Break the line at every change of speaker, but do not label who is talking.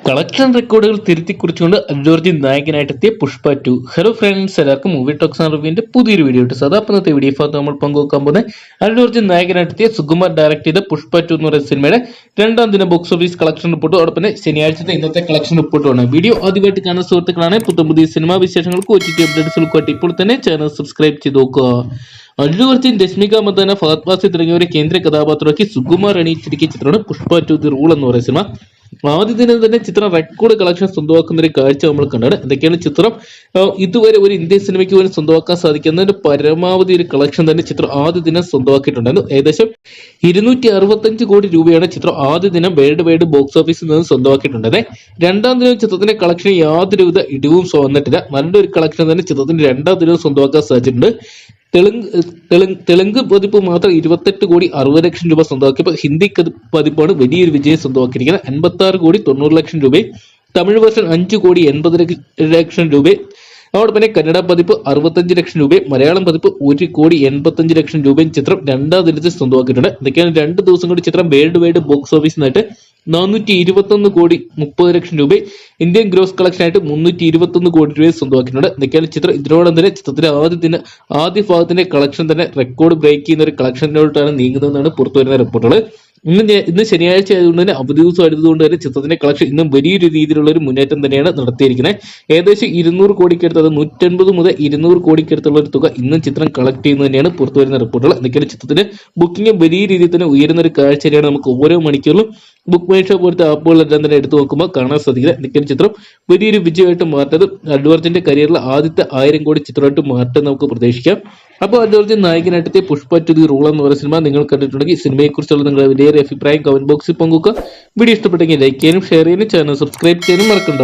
Collection റെക്കോർഡുകൾ തിരുത്തി കുറിച്ചുകൊണ്ട് Allu Arjun നായകനായിട്ടെത്തിയ Pushpa 2. Hello friends, എല്ലാവർക്കും മൂവി ടോക്സ് ആൻഡ് റിവ്യൂവിന്റെ പുതിയൊരു വീഡിയോ ഇട്ട് സദാപ്പന്നത്തെ വീഡിയോ ഭാഗത്ത് നമ്മൾ പങ്കുവെക്കാൻ പോകുന്നത് അല്ലു അർജുൻ നായകനായിട്ടെത്തിയ സുകുമാർ ഡയറക്ട് ചെയ്ത പുഷ്പ 2 എന്ന് പറയുന്ന സിനിമയുടെ രണ്ടാം ദിന ബോക്സ് ഓഫീസ് കളക്ഷൻ റിപ്പോർട്ടും അതോടൊപ്പം തന്നെ ശനിയാഴ്ചത്തെ ഇന്നത്തെ കളക്ഷൻ റിപ്പോർട്ടുമാണ്. വീഡിയോ ആദ്യമായിട്ട് കാണുന്ന സുഹൃത്തുക്കളാണ് പുതിയ സിനിമാ വിശേഷങ്ങൾക്ക് OTT അപ്ഡേറ്റ്സുകൾക്കായിട്ട് ഇപ്പോൾ തന്നെ ചാനൽ സബ്സ്ക്രൈബ് ചെയ്ത് നോക്കുക. അല്ലു അർജുൻ, രശ്മിക മന്ദാന, ഫഹദ് ഫാസിൽ തുടങ്ങിയവരെ കേന്ദ്ര കഥാപാത്രമാക്കി സുകുമാർ അണിയിച്ചിരിക്കുന്ന ചിത്രമാണ് പുഷ്പ 2 ദി റൂൾ എന്ന് പറയുന്ന സിനിമ. ആദ്യ ദിനം തന്നെ ചിത്രം റെക്കോർഡ് കളക്ഷൻ സ്വന്തമാക്കുന്ന ഒരു കാഴ്ച നമ്മൾ കണ്ടാണ്. എന്തൊക്കെയാണ് ചിത്രം ഇതുവരെ ഒരു ഇന്ത്യൻ സിനിമയ്ക്ക് പോലും സ്വന്തമാക്കാൻ സാധിക്കുന്നതിന്റെ പരമാവധി ഒരു കളക്ഷൻ തന്നെ ചിത്രം ആദ്യ ദിനം സ്വന്തമാക്കിയിട്ടുണ്ടായിരുന്നു. ഏകദേശം 265 കോടി രൂപയാണ് ചിത്രം ആദ്യ ദിനം വേൾഡ് വൈഡ് ബോക്സ് ഓഫീസിൽ നിന്ന് സ്വന്തമാക്കിയിട്ടുണ്ടത്. രണ്ടാം ദിനം ചിത്രത്തിന്റെ കളക്ഷൻ യാതൊരുവിധ ഇടിവും വന്നിട്ടില്ല. നല്ലൊരു കളക്ഷൻ തന്നെ ചിത്രത്തിന് രണ്ടാം ദിനവും സ്വന്തമാക്കാൻ സാധിച്ചിട്ടുണ്ട്. തെലുങ്ക് പതിപ്പ് മാത്രം 28 കോടി 60 ലക്ഷം രൂപ സ്വന്തമാക്കിയപ്പോൾ ഹിന്ദി പതിപ്പാണ് വലിയൊരു വിജയം സ്വന്തമാക്കിയിരിക്കുന്നത്. 56 കോടി 90 ലക്ഷം രൂപയും, തമിഴ് വേർഷൻ 5 കോടി 80 ലക്ഷം രൂപയും, അതോടൊപ്പം തന്നെ കന്നഡ പതിപ്പ് 65 ലക്ഷം രൂപയും, മലയാളം പതിപ്പ് 1 കോടി 85 ലക്ഷം രൂപയും ചിത്രം രണ്ടാം ദിനത്തിൽ സ്വന്തമാക്കിയിട്ടുണ്ട്. ഇതൊക്കെയാണ് 2 ദിവസം കൊണ്ട് ചിത്രം വേൾഡ് വൈഡ് ബോക്സ് ഓഫീസിനായിട്ട് 421 കോടി 30 ലക്ഷം രൂപയും ഇന്ത്യൻ ഗ്രോസ് കളക്ഷൻ ആയിട്ട് 321 കോടി രൂപയും സ്വന്തമാക്കിയിട്ടുണ്ട്. ഇതൊക്കെയാണ് ചിത്രം ഇതിനോടൊപ്പം തന്നെ ചിത്രത്തിന്റെ ആദ്യ ഭാഗത്തിന്റെ കളക്ഷൻ തന്നെ റെക്കോർഡ് ബ്രേക്ക് ചെയ്യുന്ന ഒരു കളക്ഷനിലോട്ടാണ് നീങ്ങുന്നതെന്നാണ് പുറത്തുവരുന്ന റിപ്പോർട്ടുകൾ. ഇന്ന് ശനിയാഴ്ച ആയതുകൊണ്ട് തന്നെ അവധി ദിവസം ആയതുകൊണ്ട് തന്നെ ചിത്രത്തിന്റെ കളക്ഷൻ ഇന്നും വലിയൊരു രീതിയിലുള്ള ഒരു മുന്നേറ്റം തന്നെയാണ് നടത്തിയിരിക്കുന്നത്. ഏകദേശം 200 കോടിക്കടുത്ത്, അത് 150 മുതൽ 200 കോടിക്കടുത്തുള്ള ഒരു തുക ഇന്നും ചിത്രം കളക്ട് ചെയ്യുന്നത് തന്നെയാണ് പുറത്തുവരുന്ന റിപ്പോർട്ടുകൾ. എന്തൊക്കെയാണ് ചിത്രത്തിന്റെ ബുക്കിംഗ് വലിയ രീതിയിൽ തന്നെ ഉയരുന്ന ഒരു കാഴ്ച തന്നെയാണ് നമുക്ക് ഓരോ മണിക്കൂറിലും ബുക്ക് മൈ ഷോ പോലത്തെ ആപ്പുകളെല്ലാം തന്നെ എടുത്തു നോക്കുമ്പോൾ കാണാൻ സാധിക്കുന്നത്. എന്തൊക്കെയാണ് ചിത്രം വലിയൊരു വിജയമായിട്ട് മാറ്റത് അല്ലു അർജുന്റെ കരിയറിലെ ആദ്യത്തെ 1000 കോടി ചിത്രമായിട്ട് മാറ്റം നമുക്ക് പ്രതീക്ഷിക്കാം. അപ്പോൾ അല്ലു അർജുൻ നായകനായിട്ടെത്തിയ പുഷ്പ 2 ദി റൂൾ എന്ന് പറയുന്ന സിനിമ നിങ്ങൾ കണ്ടിട്ടുണ്ടെങ്കിൽ സിനിമയെക്കുറിച്ചുള്ള നിങ്ങളുടെ വലിയ അഭിപ്രായം കമന്റ് ബോക്സിൽ പങ്കുവെക്കുക. വീഡിയോ ഇഷ്ടപ്പെട്ടെങ്കിൽ ലൈക്ക് ചെയ്യാനും ഷെയർ ചെയ്യാനും ചാനൽ സബ്സ്ക്രൈബ് ചെയ്യാനും മറക്കണ്ട.